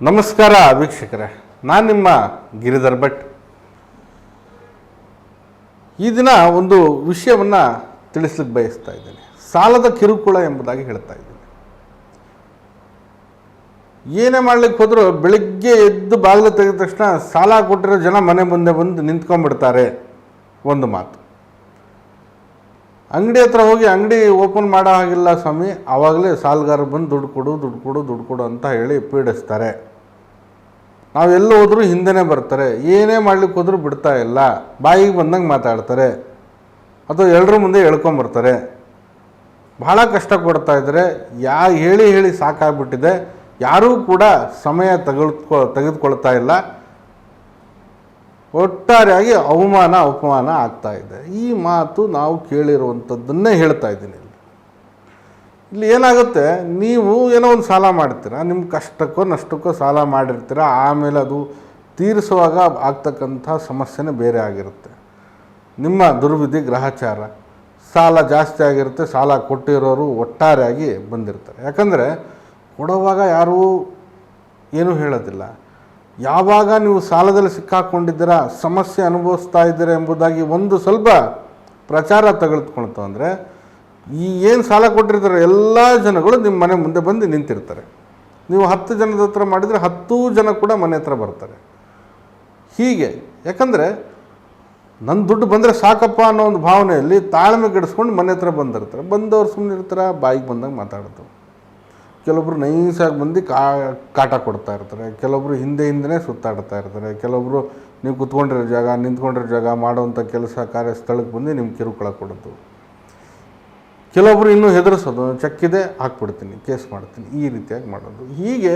ನಮಸ್ಕಾರ ವೀಕ್ಷಕರೇ, ನಾನು ನಿಮ್ಮ ಗಿರಿಧರ್ ಭಟ್. ಈ ದಿನ ಒಂದು ವಿಷಯವನ್ನು ತಿಳಿಸ್ಲಿಕ್ಕೆ ಬಯಸ್ತಾ ಇದ್ದೇನೆ. ಸಾಲದ ಕಿರುಕುಳ ಎಂಬುದಾಗಿ ಹೇಳ್ತಾ ಇದ್ದೀನಿ. ಏನೇ ಮಾಡ್ಲಿಕ್ಕೆ ಹೋದರೂ ಬೆಳಿಗ್ಗೆ ಎದ್ದು ಬಾಗಿಲು ತೆಗೆದ ತಕ್ಷಣ ಸಾಲ ಕೊಟ್ಟಿರೋ ಜನ ಮನೆ ಮುಂದೆ ಬಂದು ನಿಂತ್ಕೊಂಡ್ಬಿಡ್ತಾರೆ. ಒಂದು ಮಾತು. ಅಂಗಡಿ ಹತ್ರ ಹೋಗಿ ಅಂಗಡಿ ಓಪನ್ ಮಾಡೋ ಹಾಗಿಲ್ಲ ಸ್ವಾಮಿ, ಆವಾಗಲೇ ಸಾಲಗಾರ ಬಂದು ದುಡ್ಡು ಕೊಡು ಅಂತ ಹೇಳಿ ಪೀಡಿಸ್ತಾರೆ. ನಾವೆಲ್ಲ ಹೋದರೂ ಹಿಂದೆನೇ ಬರ್ತಾರೆ. ಏನೇ ಮಾಡ್ಲಿಕ್ಕೆ ಹೋದರೂ ಬಿಡ್ತಾ ಇಲ್ಲ. ಬಾಯಿಗೆ ಬಂದಂಗೆ ಮಾತಾಡ್ತಾರೆ ಅಥವಾ ಎಲ್ಲರ ಮುಂದೆ ಹೇಳ್ಕೊಂಬರ್ತಾರೆ. ಭಾಳ ಕಷ್ಟ ಕೊಡ್ತಾ ಇದ್ದಾರೆ. ಹೇಳಿ ಸಾಕಾಗ್ಬಿಟ್ಟಿದೆ. ಯಾರೂ ಕೂಡ ಸಮಯ ತೆಗೆದುಕೊಳ್ತಾ ಇಲ್ಲ. ಒಟ್ಟಾರೆಯಾಗಿ ಅಪಮಾನ ಆಗ್ತಾ ಇದೆ. ಈ ಮಾತು ನಾವು ಕೇಳಿರುವಂಥದ್ದನ್ನೇ ಹೇಳ್ತಾ ಇದ್ದೀನಿ. ಇಲ್ಲಿ ಏನಾಗುತ್ತೆ, ನೀವು ಏನೋ ಒಂದು ಸಾಲ ಮಾಡ್ತೀರ, ನಿಮ್ಮ ಕಷ್ಟಕ್ಕೋ ನಷ್ಟಕ್ಕೋ ಸಾಲ ಮಾಡಿರ್ತೀರ. ಆಮೇಲೆ ಅದು ತೀರಿಸುವಾಗ ಆಗ್ತಕ್ಕಂಥ ಸಮಸ್ಯೆನೇ ಬೇರೆ ಆಗಿರುತ್ತೆ. ನಿಮ್ಮ ದುರ್ವಿಧಿ ಗ್ರಹಚಾರ, ಸಾಲ ಜಾಸ್ತಿ ಆಗಿರುತ್ತೆ. ಸಾಲ ಕೊಟ್ಟಿರೋರು ಒಟ್ಟಾರೆಯಾಗಿ ಬಂದಿರ್ತಾರೆ. ಯಾಕಂದರೆ ಕೊಡುವಾಗ ಯಾರೂ ಏನೂ ಹೇಳೋದಿಲ್ಲ. ಯಾವಾಗ ನೀವು ಸಾಲದಲ್ಲಿ ಸಿಕ್ಕಾಕೊಂಡಿದ್ದೀರ, ಸಮಸ್ಯೆ ಅನುಭವಿಸ್ತಾ ಇದ್ದೀರ ಎಂಬುದಾಗಿ ಒಂದು ಸ್ವಲ್ಪ ಪ್ರಚಾರ ತೆಗೆದುಕೊಳ್ತು ಅಂದರೆ, ಏನು ಸಾಲ ಕೊಟ್ಟಿರ್ತಾರೆ ಎಲ್ಲ ಜನಗಳು ನಿಮ್ಮ ಮನೆ ಮುಂದೆ ಬಂದು ನಿಂತಿರ್ತಾರೆ. ನೀವು 10 ಜನದ ಹತ್ರ ಮಾಡಿದರೆ 10 ಜನ ಕೂಡ ಮನೆ ಹತ್ರ ಬರ್ತಾರೆ. ಹೀಗೆ ಯಾಕಂದರೆ ನನ್ನ ದುಡ್ಡು ಬಂದರೆ ಸಾಕಪ್ಪ ಅನ್ನೋ ಒಂದು ಭಾವನೆಯಲ್ಲಿ ತಾಳ್ಮೆ ಗೆಡಿಸ್ಕೊಂಡು ಮನೆ ಹತ್ರ ಬಂದಿರ್ತಾರೆ. ಬಂದವ್ರು ಸುಮ್ಮನೆ ಇರ್ತಾರೆ, ಬಾಯಿಗೆ ಬಂದಂಗೆ ಮಾತಾಡೋದು. ಕೆಲವೊಬ್ರು ನೈಸಾಗಿ ಬಂದು ಕಾಟ ಕೊಡ್ತಾ ಇರ್ತಾರೆ. ಕೆಲವೊಬ್ರು ಹಿಂದೆನೇ ಸುತ್ತಾಡ್ತಾ ಇರ್ತಾರೆ. ಕೆಲವೊಬ್ಬರು ನೀವು ಕುತ್ಕೊಂಡಿರೋ ಜಾಗ, ನಿಂತ್ಕೊಂಡಿರೋ ಜಾಗ, ಮಾಡುವಂಥ ಕೆಲಸ ಕಾರ್ಯ ಸ್ಥಳಕ್ಕೆ ಬಂದು ನಿಮ್ಗೆ ಕಿರುಕುಳ ಕೊಡೋದು. ಕೆಲವೊಬ್ರು ಇನ್ನೂ ಹೆದರಿಸೋದು, ಚೆಕ್ಕಿದೆ ಹಾಕ್ಬಿಡ್ತೀನಿ, ಕೇಸ್ ಮಾಡ್ತೀನಿ, ಈ ರೀತಿಯಾಗಿ ಮಾಡೋದು. ಹೀಗೆ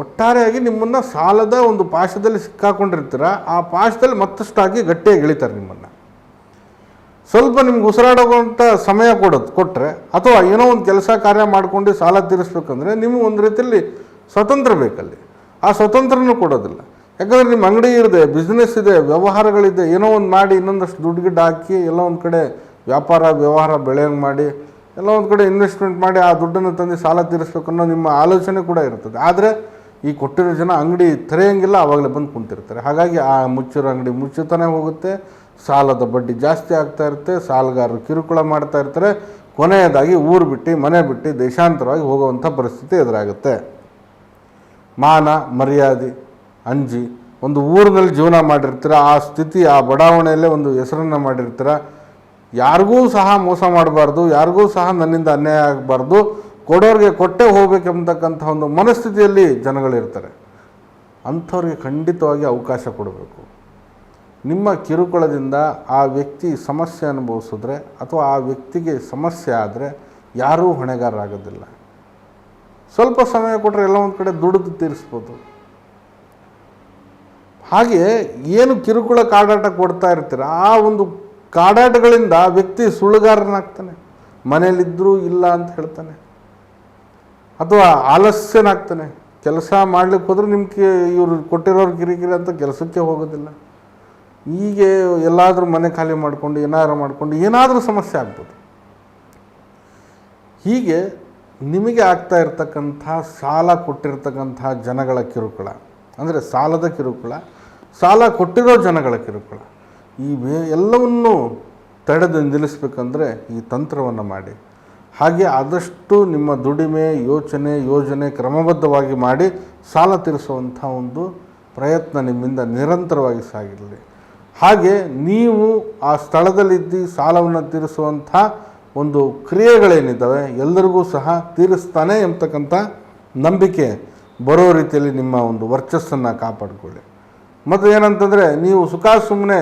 ಒಟ್ಟಾರೆಯಾಗಿ ನಿಮ್ಮನ್ನು ಸಾಲದ ಒಂದು ಪಾಶದಲ್ಲಿ ಸಿಕ್ಕಾಕೊಂಡಿರ್ತೀರ. ಆ ಪಾಶದಲ್ಲಿ ಮತ್ತಷ್ಟಾಗಿ ಗಟ್ಟಿಯಾಗಿ ಎಳಿತಾರೆ ನಿಮ್ಮನ್ನು. ಸ್ವಲ್ಪ ನಿಮ್ಗೆ ಉಸಿರಾಡೋಂಥ ಸಮಯ ಕೊಟ್ಟರೆ ಅಥವಾ ಏನೋ ಒಂದು ಕೆಲಸ ಕಾರ್ಯ ಮಾಡ್ಕೊಂಡು ಸಾಲ ತೀರಿಸ್ಬೇಕಂದ್ರೆ ನಿಮಗೆ ಒಂದು ರೀತಿಯಲ್ಲಿ ಸ್ವತಂತ್ರ ಬೇಕಲ್ಲಿ. ಆ ಸ್ವತಂತ್ರನೂ ಕೊಡೋದಿಲ್ಲ. ಯಾಕಂದರೆ ನಿಮ್ಮ ಅಂಗಡಿ ಇದೆ, ಬಿಸ್ನೆಸ್ ಇದೆ, ವ್ಯವಹಾರಗಳಿದೆ. ಏನೋ ಒಂದು ಮಾಡಿ ಇನ್ನೊಂದಷ್ಟು ದುಡ್ಡು ಹಾಕಿ ಎಲ್ಲ ಒಂದು ಕಡೆ ವ್ಯವಹಾರ ಬೆಳೆಯಂಗೆ ಮಾಡಿ ಎಲ್ಲ ಒಂದು ಕಡೆ ಇನ್ವೆಸ್ಟ್ಮೆಂಟ್ ಮಾಡಿ ಆ ದುಡ್ಡನ್ನು ತಂದು ಸಾಲ ತೀರಿಸ್ಬೇಕು ಅನ್ನೋ ನಿಮ್ಮ ಆಲೋಚನೆ ಕೂಡ ಇರ್ತದೆ. ಆದರೆ ಈ ಕೊಟ್ಟಿರೋ ಜನ ಅಂಗಡಿ ತೆರೆಯೋಂಗಿಲ್ಲ, ಆವಾಗಲೇ ಬಂದು ಕುಂತಿರ್ತಾರೆ. ಹಾಗಾಗಿ ಆ ಮುಚ್ಚಿರೋ ಅಂಗಡಿ ಮುಚ್ಚುತ್ತಾನೆ ಹೋಗುತ್ತೆ. ಸಾಲದ ಬಡ್ಡಿ ಜಾಸ್ತಿ ಆಗ್ತಾ ಇರುತ್ತೆ. ಸಾಲಗಾರರು ಕಿರುಕುಳ ಮಾಡ್ತಾ ಇರ್ತಾರೆ. ಕೊನೆಯದಾಗಿ ಊರು ಬಿಟ್ಟು ಮನೆ ಬಿಟ್ಟು ದೇಶಾಂತರವಾಗಿ ಹೋಗುವಂಥ ಪರಿಸ್ಥಿತಿ ಎದುರಾಗುತ್ತೆ. ಮಾನ ಮರ್ಯಾದೆ ಅಂಜಿ ಒಂದು ಊರಿನಲ್ಲಿ ಜೀವನ ಮಾಡಿರ್ತೀರ. ಆ ಸ್ಥಿತಿ, ಆ ಬಡಾವಣೆಯಲ್ಲೇ ಒಂದು ಹೆಸರನ್ನು ಮಾಡಿರ್ತೀರ. ಯಾರಿಗೂ ಸಹ ಮೋಸ ಮಾಡಬಾರ್ದು, ಯಾರಿಗೂ ಸಹ ನನ್ನಿಂದ ಅನ್ಯಾಯ ಆಗಬಾರ್ದು, ಕೊಡೋರಿಗೆ ಕೊಟ್ಟೇ ಹೋಗ್ಬೇಕೆಂಬತಕ್ಕಂಥ ಒಂದು ಮನಸ್ಥಿತಿಯಲ್ಲಿ ಜನಗಳಿರ್ತಾರೆ. ಅಂಥವ್ರಿಗೆ ಖಂಡಿತವಾಗಿ ಅವಕಾಶ ಕೊಡಬೇಕು. ನಿಮ್ಮ ಕಿರುಕುಳದಿಂದ ಆ ವ್ಯಕ್ತಿ ಸಮಸ್ಯೆ ಅನುಭವಿಸಿದ್ರೆ ಅಥವಾ ಆ ವ್ಯಕ್ತಿಗೆ ಸಮಸ್ಯೆ ಆದರೆ ಯಾರೂ ಹೊಣೆಗಾರರಾಗೋದಿಲ್ಲ. ಸ್ವಲ್ಪ ಸಮಯ ಕೊಟ್ಟರೆ ಎಲ್ಲ ಒಂದು ಕಡೆ ದುಡಿದು ತೀರಿಸ್ಬೋದು. ಹಾಗೆ ಏನು ಕಿರುಕುಳ ಕಾಡಾಟ ಕೊಡ್ತಾ ಇರ್ತೀರ, ಆ ಒಂದು ಕಾಡಾಟಗಳಿಂದ ವ್ಯಕ್ತಿ ಸುಳ್ಳುಗಾರನಾಗ್ತಾನೆ. ಮನೇಲಿದ್ದರೂ ಇಲ್ಲ ಅಂತ ಹೇಳ್ತಾನೆ ಅಥವಾ ಆಲಸ್ಯನಾಗ್ತಾನೆ. ಕೆಲಸ ಮಾಡ್ಲಿಕ್ಕೆ ಹೋದ್ರೆ ನಿಮ್ಗೆ ಇವರು ಕೊಟ್ಟಿರೋರು ಕಿರಿಕಿರಿ ಅಂತ ಕೆಲಸಕ್ಕೆ ಹೋಗೋದಿಲ್ಲ. ಹೀಗೆ ಎಲ್ಲಾದರೂ ಮನೆ ಖಾಲಿ ಮಾಡಿಕೊಂಡು ಏನಾದರೂ ಸಮಸ್ಯೆ ಆಗ್ಬೋದು. ಹೀಗೆ ನಿಮಗೆ ಆಗ್ತಾ ಇರ್ತಕ್ಕಂಥ ಸಾಲ ಕೊಟ್ಟಿರ್ತಕ್ಕಂಥ ಜನಗಳ ಕಿರುಕುಳ ಅಂದರೆ ಸಾಲದ ಕಿರುಕುಳ, ಸಾಲ ಕೊಟ್ಟಿರೋ ಜನಗಳ ಕಿರುಕುಳ, ಎಲ್ಲವನ್ನೂ ತಡೆದು ನಿಲ್ಲಿಸಬೇಕಂದ್ರೆ ಈ ತಂತ್ರವನ್ನು ಮಾಡಿ. ಹಾಗೆ ಆದಷ್ಟು ನಿಮ್ಮ ದುಡಿಮೆ ಯೋಜನೆ ಕ್ರಮಬದ್ಧವಾಗಿ ಮಾಡಿ ಸಾಲ ತೀರಿಸುವಂಥ ಒಂದು ಪ್ರಯತ್ನ ನಿಮ್ಮಿಂದ ನಿರಂತರವಾಗಿ ಸಾಗಿರಲಿ. ಹಾಗೆ ನೀವು ಆ ಸ್ಥಳದಲ್ಲಿದ್ದು ಸಾಲವನ್ನು ತೀರಿಸುವಂಥ ಒಂದು ಕ್ರಿಯೆಗಳೇನಿದ್ದಾವೆ ಎಲ್ಲರಿಗೂ ಸಹ ತೀರಿಸ್ತಾನೆ ಎಂಬತಕ್ಕಂಥ ನಂಬಿಕೆ ಬರೋ ರೀತಿಯಲ್ಲಿ ನಿಮ್ಮ ಒಂದು ವರ್ಚಸ್ಸನ್ನು ಕಾಪಾಡಿಕೊಳ್ಳಿ. ಮತ್ತು ಏನಂತಂದರೆ ನೀವು ಸುಮ್ಮನೆ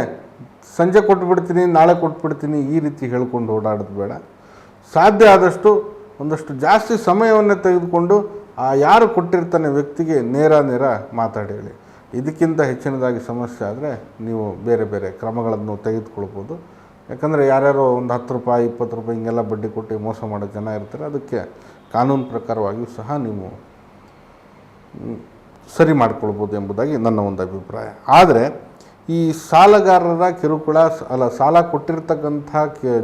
ಸಂಜೆ ಕೊಟ್ಬಿಡ್ತೀನಿ, ನಾಳೆ ಕೊಟ್ಬಿಡ್ತೀನಿ ಈ ರೀತಿ ಹೇಳ್ಕೊಂಡು ಓಡಾಡೋದು ಬೇಡ. ಸಾಧ್ಯ ಆದಷ್ಟು ಒಂದಷ್ಟು ಜಾಸ್ತಿ ಸಮಯವನ್ನು ತೆಗೆದುಕೊಂಡು ಆ ಯಾರು ಕೊಟ್ಟಿರ್ತಾನೆ ವ್ಯಕ್ತಿಗೆ ನೇರ ಮಾತಾಡಿ ಹೇಳಿ. ಇದಕ್ಕಿಂತ ಹೆಚ್ಚಿನದಾಗಿ ಸಮಸ್ಯೆ ಆದರೆ ನೀವು ಬೇರೆ ಕ್ರಮಗಳನ್ನು ತೆಗೆದುಕೊಳ್ಬೋದು. ಯಾಕಂದರೆ ಯಾರ್ಯಾರೋ ಒಂದು 10 ರೂಪಾಯಿ 20 ರೂಪಾಯಿ ಹಿಂಗೆಲ್ಲ ಬಡ್ಡಿ ಕೊಟ್ಟು ಮೋಸ ಮಾಡೋ ಜನ ಇರ್ತಾರೆ. ಅದಕ್ಕೆ ಕಾನೂನು ಪ್ರಕಾರವಾಗಿಯೂ ಸಹ ನೀವು ಸರಿ ಮಾಡಿಕೊಳ್ಬೋದು ಎಂಬುದಾಗಿ ನನ್ನ ಒಂದು ಅಭಿಪ್ರಾಯ. ಆದರೆ ಈ ಸಾಲಗಾರರ ಕಿರುಕುಳ ಸಾಲ ಕೊಟ್ಟಿರ್ತಕ್ಕಂಥ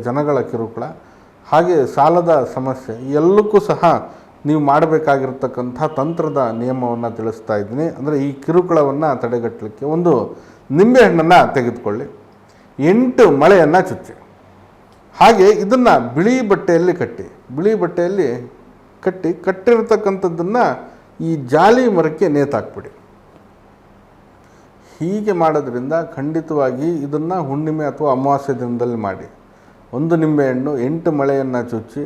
ಜನಗಳ ಕಿರುಕುಳ ಹಾಗೆ ಸಾಲದ ಸಮಸ್ಯೆ ಎಲ್ಲಕ್ಕೂ ಸಹ ನೀವು ಮಾಡಬೇಕಾಗಿರ್ತಕ್ಕಂಥ ತಂತ್ರದ ನಿಯಮವನ್ನು ತಿಳಿಸ್ತಾ ಇದ್ದೀನಿ. ಅಂದರೆ ಈ ಕಿರುಕುಳವನ್ನು ತಡೆಗಟ್ಟಲಿಕ್ಕೆ ಒಂದು ನಿಂಬೆಹಣ್ಣನ್ನು ತೆಗೆದುಕೊಳ್ಳಿ, 8 ಮಳೆಯನ್ನು ಚುಚ್ಚಿ, ಹಾಗೆ ಇದನ್ನು ಬಿಳಿ ಬಟ್ಟೆಯಲ್ಲಿ ಕಟ್ಟಿರ್ತಕ್ಕಂಥದ್ದನ್ನು ಈ ಜಾಲಿ ಮರಕ್ಕೆ ನೇತಾಕ್ಬಿಡಿ. ಹೀಗೆ ಮಾಡೋದ್ರಿಂದ ಖಂಡಿತವಾಗಿ ಇದನ್ನು ಹುಣ್ಣಿಮೆ ಅಥವಾ ಅಮಾವಾಸ್ಯೆ ದಿನದಲ್ಲಿ ಮಾಡಿ. 1 ನಿಂಬೆಹಣ್ಣು 8 ಮಳೆಯನ್ನು ಚುಚ್ಚಿ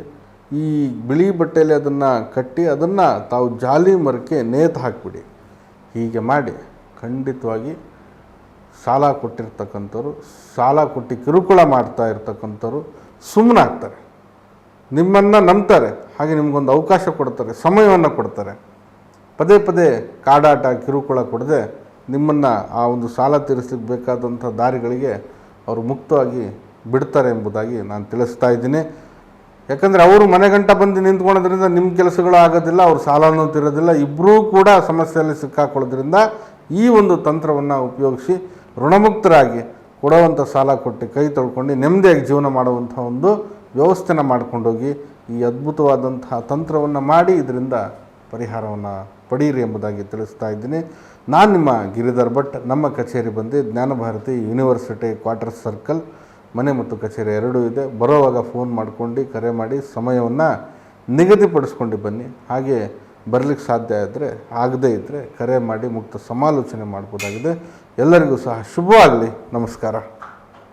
ಈ ಬಿಳಿ ಬಟ್ಟೆಯಲ್ಲಿ ಅದನ್ನು ಕಟ್ಟಿ ಅದನ್ನು ತಾವು ಜಾಲಿ ಮರಕ್ಕೆ ನೇತು ಹಾಕಿಬಿಡಿ. ಹೀಗೆ ಮಾಡಿ ಖಂಡಿತವಾಗಿ ಸಾಲ ಕೊಟ್ಟಿರ್ತಕ್ಕಂಥವ್ರು, ಸಾಲ ಕೊಟ್ಟು ಕಿರುಕುಳ ಮಾಡ್ತಾ ಇರ್ತಕ್ಕಂಥವ್ರು ಸುಮ್ಮನಾಗ್ತಾರೆ, ನಿಮ್ಮನ್ನು ನಂಬ್ತಾರೆ, ಹಾಗೆ ನಿಮಗೊಂದು ಅವಕಾಶ ಕೊಡ್ತಾರೆ, ಸಮಯವನ್ನು ಕೊಡ್ತಾರೆ. ಪದೇ ಪದೇ ಕಾಡಾಟ ಕಿರುಕುಳ ಕೊಡದೆ ನಿಮ್ಮನ್ನು ಆ ಒಂದು ಸಾಲ ತೀರಿಸಲಿಕ್ಕೆ ಬೇಕಾದಂಥ ದಾರಿಗಳಿಗೆ ಅವರು ಮುಕ್ತವಾಗಿ ಬಿಡ್ತಾರೆ ಎಂಬುದಾಗಿ ನಾನು ತಿಳಿಸ್ತಾ ಇದ್ದೀನಿ. ಯಾಕಂದರೆ ಅವರು ಮನೆಗಂಟ ಬಂದು ನಿಂತ್ಕೊಳ್ಳೋದ್ರಿಂದ ನಿಮ್ಮ ಕೆಲಸಗಳು ಆಗೋದಿಲ್ಲ, ಅವ್ರ ಸಾಲನೂ ತೀರೋದಿಲ್ಲ, ಇಬ್ಬರೂ ಕೂಡ ಸಮಸ್ಯೆಯಲ್ಲಿ ಸಿಕ್ಕಾಕೊಳ್ಳೋದ್ರಿಂದ ಈ ಒಂದು ತಂತ್ರವನ್ನು ಉಪಯೋಗಿಸಿ ಋಣಮುಕ್ತರಾಗಿ ಕೊಡುವಂಥ ಸಾಲ ಕೊಟ್ಟು ಕೈ ತೊಳ್ಕೊಂಡು ನೆಮ್ಮದಿಯಾಗಿ ಜೀವನ ಮಾಡುವಂಥ ಒಂದು ವ್ಯವಸ್ಥೆನ ಮಾಡ್ಕೊಂಡೋಗಿ ಈ ಅದ್ಭುತವಾದಂತಹ ತಂತ್ರವನ್ನು ಮಾಡಿ ಇದರಿಂದ ಪರಿಹಾರವನ್ನು ಪಡೀರಿ ಎಂಬುದಾಗಿ ತಿಳಿಸ್ತಾ ಇದ್ದೀನಿ. ನಾನು ನಿಮ್ಮ ಗಿರಿಧರ್ ಭಟ್. ನಮ್ಮ ಕಚೇರಿ ಬಂದು ಜ್ಞಾನಭಾರತಿ ಯೂನಿವರ್ಸಿಟಿ ಕ್ವಾರ್ಟರ್ಸ್ ಸರ್ಕಲ್, ಮನೆ ಮತ್ತು ಕಚೇರಿ ಎರಡೂ ಇದೆ. ಬರೋವಾಗ ಫೋನ್ ಮಾಡ್ಕೊಂಡು ಕರೆ ಮಾಡಿ ಸಮಯವನ್ನು ನಿಗದಿಪಡಿಸ್ಕೊಂಡು ಬನ್ನಿ. ಹಾಗೆ ಬರಲಿಕ್ಕೆ ಸಾಧ್ಯ ಆದರೆ ಆಗದೇ ಇದ್ದರೆ ಕರೆ ಮಾಡಿ ಮುಕ್ತ ಸಮಾಲೋಚನೆ ಮಾಡ್ಬೋದಾಗಿದೆ. ಎಲ್ಲರಿಗೂ ಸಹ ಶುಭವಾಗಲಿ. ನಮಸ್ಕಾರ.